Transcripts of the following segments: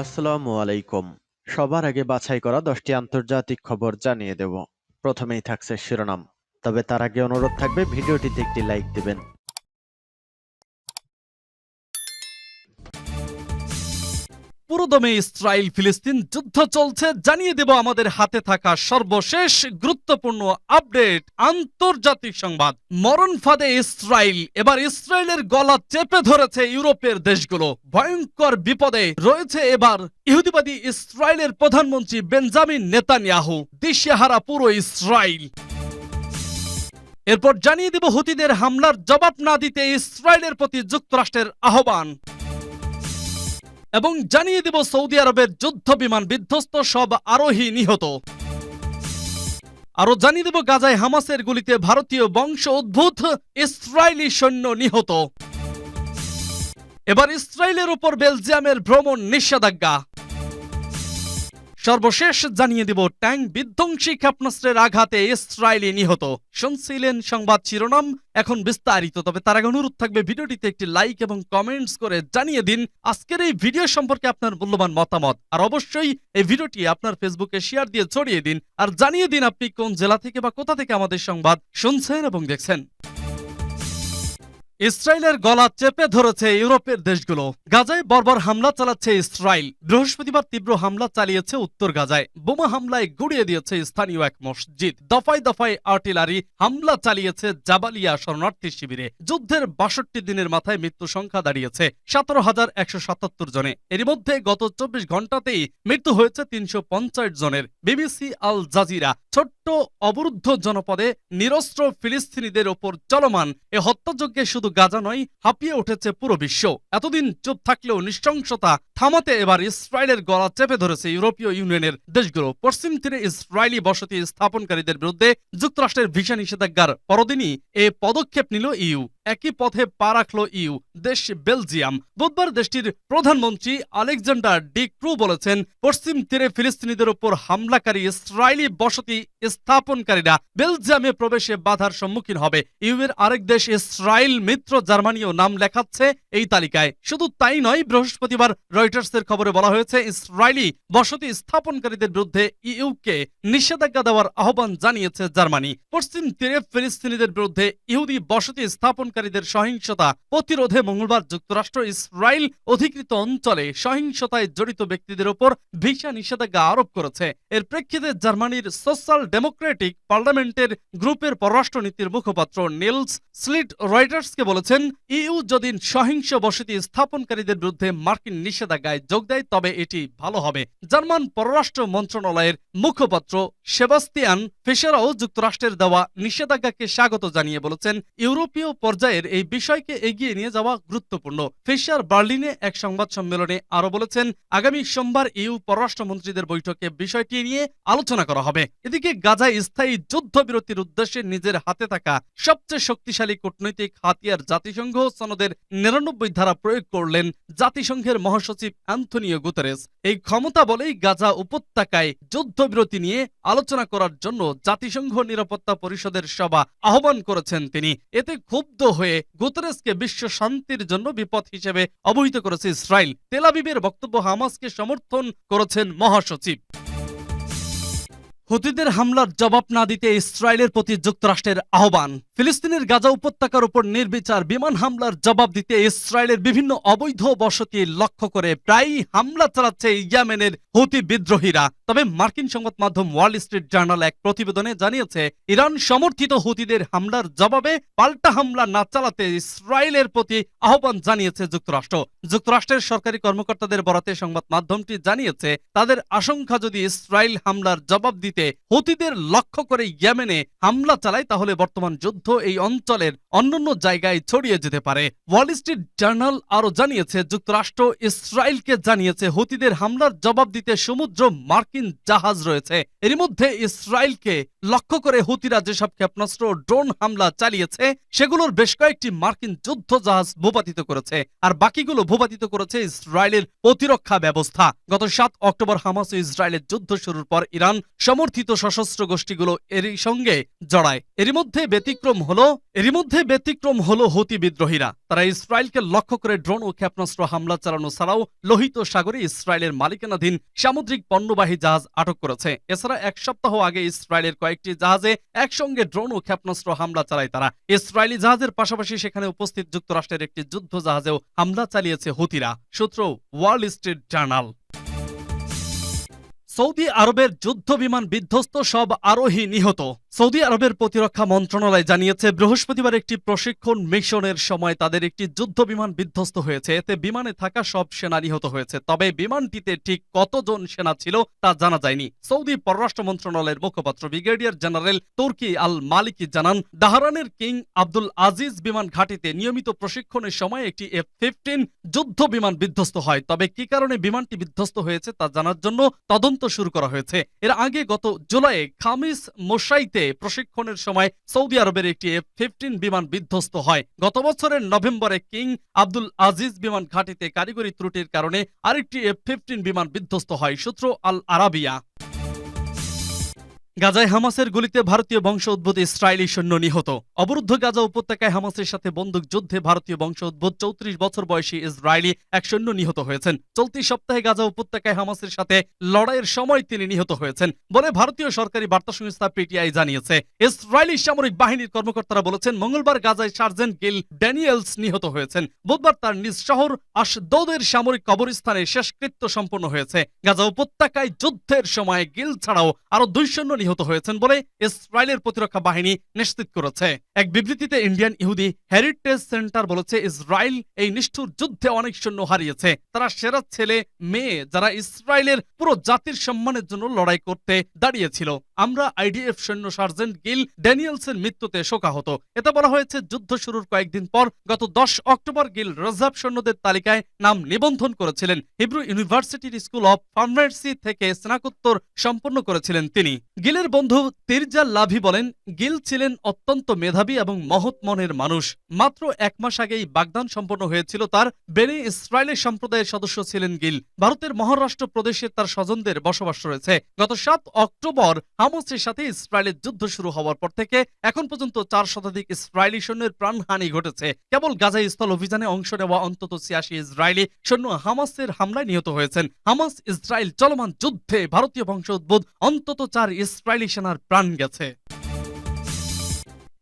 আসসালামু আলাইকুম। সবার আগে বাছাই করা 10টি আন্তর্জাতিক খবর জানিয়ে দেব। প্রথমেই থাকছে শিরোনাম। তবে তার আগে অনুরোধ থাকবে ভিডিওটিতে একটি লাইক দিবেন। পুরোদমে ইসরায়েল ফিলিস্তিন যুদ্ধ চলছে, জানিয়ে দেব আমাদের হাতে থাকা সর্বশেষ গুরুত্বপূর্ণ আপডেট। আন্তর্জাতিক সংবাদ। মরণ ফাঁদে ইসরায়েল, এবার ইসরায়েলের গলা চেপে ধরেছে ইউরোপের দেশগুলো। ভয়ঙ্কর বিপদে রয়েছে এবার ইহুদিবাদী ইসরায়েলের প্রধানমন্ত্রী বেঞ্জামিন নেতানিয়াহু। দিশেহারা পুরো ইসরায়েল। এরপর জানিয়ে দেব হুতিদের হামলার জবাব না দিতে ইসরায়েলের প্রতি যুক্তরাষ্ট্রের আহ্বান এবং জানিয়ে দেব সৌদি আরবের যুদ্ধ বিমান বিধ্বস্ত, সব আরোহী নিহত। আরো জানিয়ে দেব গাজায় হামাসের গুলিতে ভারতীয় বংশ উদ্ভূত ইসরায়েলি সৈন্য নিহত। এবার ইসরায়েলের উপর বেলজিয়ামের ভ্রমণ নিষেধাজ্ঞা। সর্বশেষ জানিয়ে দেব ট্যাঙ্ক বিধ্বংসী ক্ষেপণাস্ত্রের আঘাতে ইসরায়েলি নিহত। শুনছিলেন সংবাদ শিরোনাম, এখন বিস্তারিত। তবে তার আগে অনুরোধ থাকবে ভিডিওটিতে একটি লাইক এবং কমেন্টস করে জানিয়ে দিন আজকের এই ভিডিও সম্পর্কে আপনার মূল্যবান মতামত। আর অবশ্যই এই ভিডিওটি আপনার ফেসবুকে শেয়ার দিয়ে ছড়িয়ে দিন। আর জানিয়ে দিন আপনি কোন জেলা থেকে বা কোথা থেকে আমাদের সংবাদ শুনছেন এবং দেখছেন। ইসরায়েলের গলা চেপে ধরেছে ইউরোপের দেশগুলো। গাজায় বর্বর হামলা চালাচ্ছে ইসরায়েল। বৃহস্পতিবার তীব্র হামলা চালিয়েছে উত্তর গাজায়। বোমা হামলায় গুড়িয়ে দিয়েছে স্থানীয় এক মসজিদ। দফায় দফায় আর্টিলারি হামলা চালিয়েছে জাবালিয়া শরণার্থী শিবিরে। যুদ্ধের ৬২ দিনের মাথায় মৃত্যু সংখ্যা দাঁড়িয়েছে ১৭,১৭৭ জনে। এর মধ্যে গত ২৪ ঘন্টাতেই মৃত্যু হয়েছে ৩৫০ জনের। BBC Al Jazeera. ছোট্ট অবরুদ্ধ জনপদে নিরস্ত্র ফিলিস্তিনিদের ওপর চলমান এ হত্যাযজ্ঞে শুধু গাজা নয়, হাঁপিয়ে উঠেছে পুরো বিশ্ব। এতদিন চুপ থাকলেও নৃশংসতা থামাতে এবার ইসরায়েলের গলা চেপে ধরেছে ইউরোপীয় ইউনিয়নের দেশগুলো। পশ্চিম তীরে ইসরায়েলি বসতি স্থাপনকারীদের বিরুদ্ধে যুক্তরাষ্ট্রের ভিসা নিষেধাজ্ঞার পরদিনই এ পদক্ষেপ নিল ইইউ। একই পথে পা রাখল ইইউ দেশ বেলজিয়াম। বুধবার দেশটির প্রধানমন্ত্রী আলেকজান্ডার ডি ক্রু বলেছেন, পশ্চিম তীরে ফিলিস্তিনিদের উপর হামলাকারী ইসরায়েলি বসতি স্থাপনকারীরা বেলজিয়ামে প্রবেশে বাধার সম্মুখীন হবে। ইইউ এর আরেক দেশ ইসরায়েল মিত্র জার্মানিও নাম লেখাচ্ছে এই তালিকায়। শুধু তাই নয়, বৃহস্পতিবার রয়টার্সের খবরে বলা হয়েছে, ইসরায়েলি বসতি স্থাপনকারীদের বিরুদ্ধে ইইউকে নিষেধাজ্ঞা দেওয়ার আহ্বান জানিয়েছে জার্মানি। পশ্চিম তীরে ফিলিস্তিনিদের বিরুদ্ধে ইহুদি বসতি স্থাপনকারীদের সহিংসতা প্রতিরোধে মঙ্গলবার যুক্তরাষ্ট্র ইসরায়েল অধিকৃত অঞ্চলে সহিংসতায় জড়িত ব্যক্তিদের উপর ভিসা নিষেধাজ্ঞা আরোপ করেছে। এর প্রেক্ষিতে জার্মানির সোশ্যাল ডেমোক্রেটিক পার্লামেন্টের গ্রুপের পররাষ্ট্রনীতির মুখপাত্র নিলস স্লিট রয়টার্সকে বলেছেন, ইইউ যদি সহিংস বসতি স্থাপনকারীদের বিরুদ্ধে মার্কিন নিষেধাজ্ঞায় যোগ দেয় তবে এটি ভালো হবে। জার্মান পররাষ্ট্র মন্ত্রণালয়ের মুখপাত্র সেবাস্তিয়ান ফিশারও যুক্তরাষ্ট্রের দেওয়া নিষেধাজ্ঞাকে স্বাগত জানিয়ে বলেছেন, ইউরোপীয় পর্যায়ের এই বিষয়কে এগিয়ে নিয়ে যাওয়া গুরুত্বপূর্ণ। ফিশার বার্লিনে এক সংবাদ সম্মেলনে আরো বলেছেন, আগামী সোমবার ইইউ পররাষ্ট্রমন্ত্রীদের বৈঠকে বিষয়টি নিয়ে আলোচনা করা হবে। এদিকে গাজায় স্থায়ী যুদ্ধবিরতির উদ্দেশ্যে নিজের হাতে থাকা সবচেয়ে শক্তিশালী কূটনৈতিক হাতিয়ার জাতিসংঘ সনদের ৯৯ ধারা প্রয়োগ করলেন জাতিসংঘের মহাসচিব অ্যান্থনিও গুতেরেস। এই ক্ষমতা বলেই গাজা উপত্যকায় যুদ্ধবিরতি নিয়ে আলোচনা করার জন্য জাতিসংঘ নিরাপত্তা পরিষদের সভা আহ্বান করেছেন তিনি। এতে ক্ষুব্ধ হয়ে গুতেরেসকে বিশ্ব শান্তির জন্য বিপদ হিসেবে অবহিত করেছে ইসরায়েল। তেল আবিবের বক্তব্য হামাসকে সমর্থন করেছেন মহাসচিব। হুতিদের হামলার জবাব না দিতে ইসরায়েলের প্রতি যুক্তরাষ্ট্রের আহ্বান। ফিলিস্তিনের গাজা উপত্যকার উপর নির্বিচার বিমান হামলার জবাব দিতে ইসরায়েলের বিভিন্ন অবৈধ বসতি লক্ষ্য করে প্রায়ই হামলা চালাচ্ছে ইয়েমেনের হুতি বিদ্রোহীরা। তবে মার্কিন সংবাদ মাধ্যম ওয়াল স্ট্রিট জার্নাল এক প্রতিবেদনে জানিয়েছে, ইরান সমর্থিত হুতিদের হামলার জবাবে পাল্টা হামলা না চালাতে ইসরায়েলের প্রতি আহ্বান জানিয়েছে যুক্তরাষ্ট্র। যুক্তরাষ্ট্রের সরকারি কর্মকর্তাদের বরাতে সংবাদ মাধ্যমটি জানিয়েছে, তাদের আশঙ্কা যদি ইসরায়েল হামলার জবাব দিতে হুতিদের লক্ষ্য করে ইয়েমেনে হামলা চালায় তাহলে বর্তমান যুদ্ধ এই অঞ্চলের অন্যান্য জায়গায় ছড়িয়ে যেতে পারে। ওয়াল স্ট্রিট জার্নাল আরো জানিয়েছে, যুক্তরাষ্ট্র ইসরায়েলকে জানিয়েছে হুতিদের হামলার জবাব দিতে সমুদ্র মার্কিন জাহাজ রয়েছে। এর মধ্যে ইসরায়েলকে লক্ষ্য করে হুতিরা যেসব ক্ষেপণাস্ত্র ড্রোন হামলা চালিয়েছে সেগুলোর বেশ কয়েকটি মার্কিন যুদ্ধ জাহাজ ভূপাতিত করেছে, আর বাকিগুলো ভূপাতিত করেছে ইসরায়েলের প্রতিরক্ষা ব্যবস্থা। গত ৭ অক্টোবর হামাস ও ইসরায়েলের যুদ্ধ শুরুর পর ইরান সমর্থিত সমর্থিত সশস্ত্র গোষ্ঠীগুলো এরই সঙ্গে জড়ায়। এরই মধ্যে ব্যতিক্রম হলো হুতি বিদ্রোহীরা। তারা ইসরায়েলকে লক্ষ্য করে ড্রোন ও ক্ষেপণাস্ত্র হামলা চালানো ছাড়াও লোহিত সাগরে ইসরায়েলের মালিকানাধীন সামুদ্রিক পণ্যবাহী জাহাজ আটক করেছে। এছাড়া এক সপ্তাহ আগে ইসরায়েলের কয়েকটি জাহাজে একসঙ্গে ড্রোন ও ক্ষেপণাস্ত্র হামলা চালায় তারা। ইসরায়েলি জাহাজের পাশাপাশি সেখানে উপস্থিত যুক্তরাষ্ট্রের একটি যুদ্ধ জাহাজেও হামলা চালিয়েছে হুতিরা। সূত্র ওয়াল স্ট্রিট জার্নাল। সৌদি আরবের যুদ্ধ বিমান বিধ্বস্ত, সব আরোহী নিহত। সৌদি আরবের প্রতিরক্ষা মন্ত্রণালয় জানিয়েছে বৃহস্পতিবার একটি প্রশিক্ষণ মিশনের সময় তাদের একটি যুদ্ধ বিমান বিধ্বস্ত হয়েছে। এতে বিমানে থাকা সব সেনা নিহত হয়েছে। তবে বিমানটিতে ঠিক কতজন সেনা ছিল তা জানা যায়নি। সৌদি পররাষ্ট্র মন্ত্রণালয়ের মুখপাত্র ব্রিগেডিয়ার জেনারেল তুর্কি আল মালিকি জানান, দাহরানের কিং আব্দুল আজিজ বিমান ঘাঁটিতে নিয়মিত প্রশিক্ষণের সময় একটি F-15 যুদ্ধ বিমান বিধ্বস্ত হয়। তবে কি কারণে বিমানটি বিধ্বস্ত হয়েছে তা জানার জন্য তদন্ত শুরু করা হয়েছে। এর আগে গত জুলাইয়ে খামিস মোশাইতে প্রশিক্ষণের সময় সৌদি আরবের একটি F-15 বিমান বিধ্বস্ত হয়। গত বছরের নভেম্বরে কিং আব্দুল আজিজ বিমান ঘাঁটিতে কারিগরি ত্রুটির কারণে আরেকটি F-15 বিমান বিধ্বস্ত হয়। সূত্র আল আরাবিয়া। গাজায় হামাসের গুলিতে ভারতীয় বংশোদ্ভূত ইসরায়েলি সৈন্য নিহত। অবরুদ্ধ গাজা উপত্যকায় হামাসের সাথে বন্দুক যুদ্ধে ভারতীয় বংশোদ্ভূত 34 বছর বয়সী ইসরায়েলি এক সৈন্য নিহত হয়েছেন। চলতি সপ্তাহে গাজা উপত্যকায় হামাসের সাথে লড়াইয়ের সময় তিনি নিহত হয়েছেন বলে ভারতীয় সরকারি বার্তা সংস্থা পিটিআই জানিয়েছে। ইসরায়েলি সামরিক বাহিনীর কর্মকর্তারা বলেছেন, মঙ্গলবার গাজায় সার্জেন্ট গিল ড্যানিয়েলস নিহত হয়েছেন। বুধবার তার নিজ শহর আশদোদের সামরিক কবরস্থানে শেষকৃত্য সম্পন্ন হয়েছে। গাজা উপত্যকায় যুদ্ধের সময় গিল ছাড়াও আরো 2 সৈন্য নিহত হয়েছেন বলে ইসরায়েলের প্রতিরক্ষা বাহিনী নিশ্চিত করেছে। এক বিবৃতিতে ইন্ডিয়ান ইহুদি হেরিটেজ সেন্টার বলেছে, ইসরায়েল এই নিষ্ঠুর যুদ্ধে অনেক সৈন্য হারিয়েছে। তারা সেরা ছেলে মেয়ে যারা ইসরায়েলের পুরো জাতির সম্মানের জন্য লড়াই করতে দাঁড়িয়েছিল। আমরা আইডিএফ সৈন্য সার্জেন্ট গিল ড্যানিয়েলসের মৃত্যুতে শোকাহত। এতে বলা হয়েছে, যুদ্ধ শুরুর কয়েকদিন পর গত 10 অক্টোবর গিল রিজার্ভ সৈন্যদের তালিকায় নাম নিবন্ধন করেছিলেন। হিব্রু ইউনিভার্সিটির স্কুল অব ফার্মেসি থেকে স্নাতকোত্তর সম্পন্ন করেছিলেন তিনি। গিলের বন্ধু তিরজা লাভি বলেন, গিল ছিলেন অত্যন্ত মেধাবী এবং মহৎ মনের মানুষ। মাত্র 1 মাস আগেই বাগদান সম্পন্ন হয়েছিল তার। বেনি ইসরায়েলের সম্প্রদায়ের সদস্য ছিলেন গিল। ভারতের মহারাষ্ট্র প্রদেশে তার স্বজনদের বসবাস রয়েছে। গত 7 অক্টোবর হামাসের সাথে ইসরায়েলের যুদ্ধ শুরু হওয়ার পর থেকে এখন পর্যন্ত 4 শতাধিক ইসরায়েলি সৈন্যের প্রাণহানি ঘটেছে। কেবল গাজায় স্থল অভিযানে অংশ নেওয়া অন্তত 86 ইসরায়েলি সৈন্য হামাসের হামলায় নিহত হয়েছেন। হামাস ইসরায়েল চলমান যুদ্ধে ভারতীয় বংশোদ্ভূত অন্তত 4 ইসরায়েলি সেনার প্রাণ গেছে।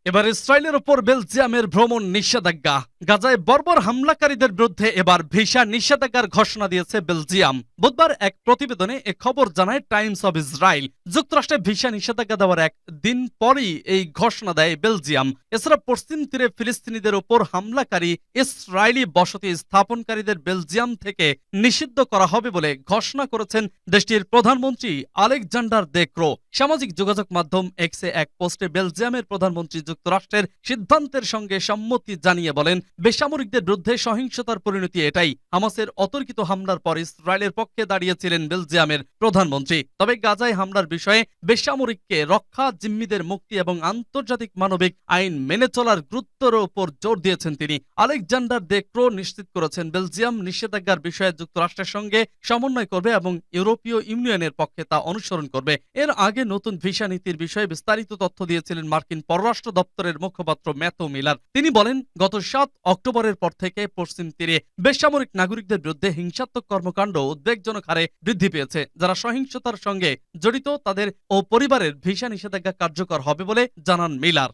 এবার ইসরায়েলের ওপর বেলজিয়ামের ভ্রমণ নিষেধাজ্ঞা। গাজায় বর্বর হামলাকারীদের বিরুদ্ধে এবার ভিসা নিষেধাজ্ঞার ঘোষণা দিয়েছে বেলজিয়াম। বুধবার এক প্রতিবেদনে এ খবর জানায় টাইমস অব ইসরায়েল। যুক্তরাষ্ট্রে ভিসা নিষেধাজ্ঞা দেওয়ার একদিন পরই এই ঘোষণা দেয় বেলজিয়াম। এছাড়া পশ্চিম তীরে ফিলিস্তিনিদের ওপর হামলাকারী ইসরায়েলি বসতি স্থাপনকারীদের বেলজিয়াম থেকে নিষিদ্ধ করা হবে বলে ঘোষণা করেছেন দেশটির প্রধানমন্ত্রী আলেকজান্ডার দে ক্রো। সামাজিক যোগাযোগ মাধ্যম এক্সে এক পোস্টে বেলজিয়ামের প্রধানমন্ত্রী যুক্তরাষ্ট্রের সিদ্ধান্তের সঙ্গে সম্মতি জানিয়ে বলেন, বেসামরিকদের বিরুদ্ধে সহিংসতার পরিণতি এটাই। হামাসের অতর্কিত হামলার পর ইসরায়েলের পক্ষে দাঁড়িয়েছিলেন বেলজিয়ামের প্রধানমন্ত্রী। তবে গাজায় হামলার বিষয়ে বেসামরিককে রক্ষা, জিম্মিদের মুক্তি এবং আন্তর্জাতিক মানবিক আইন মেনে চলার গুরুত্বের উপর জোর দিয়েছেন তিনি। আলেকজান্ডার দে ক্রো নিশ্চিত করেছেন, বেলজিয়াম নিষেধাজ্ঞার বিষয়ে যুক্তরাষ্ট্রের সঙ্গে সমন্বয় করবে এবং ইউরোপীয় ইউনিয়নের পক্ষে তা অনুসরণ করবে। এর আগে নতুন ভিসা নীতির বিষয়ে বিস্তারিত তথ্য দিয়েছিলেন মার্কিন পররাষ্ট্র দপ্তরের মুখপাত্র ম্যাথু মিলার। তিনি বলেন, গত 7 অক্টোবরের পর থেকে পশ্চিম তীরে বেসামরিক নাগরিকদের বিরুদ্ধে হিংসাত্মক কর্মকাণ্ড উদ্বেগজনক হারে বৃদ্ধি পেয়েছে। যারা সহিংসতার সঙ্গে জড়িত তাদের ও পরিবারের ভিসা নিষেধাজ্ঞা কার্যকর হবে বলে জানান মিলার।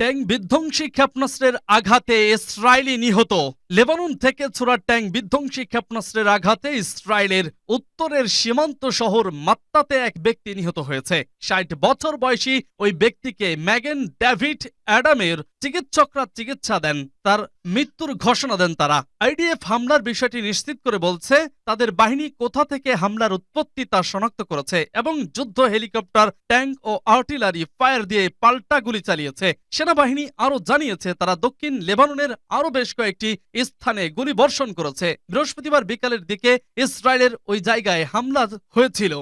ট্যাঙ্ক বিধ্বংসী ক্ষেপণাস্ত্রের আঘাতে ইসরায়েলি নিহত। লেবানন থেকে ছোড়া ট্যাঙ্ক বিধ্বংসী ক্ষেপণাস্ত্রের আঘাতে ইসরায়েলের উত্তরের সীমান্ত শহর মাত্তাতে এক ব্যক্তি নিহত হয়েছে। 60 বছর বয়সী ওই ব্যক্তিকে ম্যাগেন ডেভিড অ্যাডামের চিকিৎসকরা চিকিৎসা দেন। তার মৃত্যুর ঘোষণা দেন তারা। আইডিএফ হামলার বিষয়টি নিশ্চিত করে বলছে, তাদের বাহিনী কোথা থেকে হামলার উৎপত্তি তা শনাক্ত করেছে এবং যুদ্ধ হেলিকপ্টার, ট্যাঙ্ক ও আর্টিলারি ফায়ার দিয়ে পাল্টা গুলি চালিয়েছে। সেনাবাহিনী আরও জানিয়েছে, তারা দক্ষিণ লেবাননের আরও বেশ কয়েকটি স্থানে গুলি বর্ষণ করেছে। বৃহস্পতিবার বিকালের দিকে ইসরায়েলের ওই জায়গায় হামলা হয়েছিল।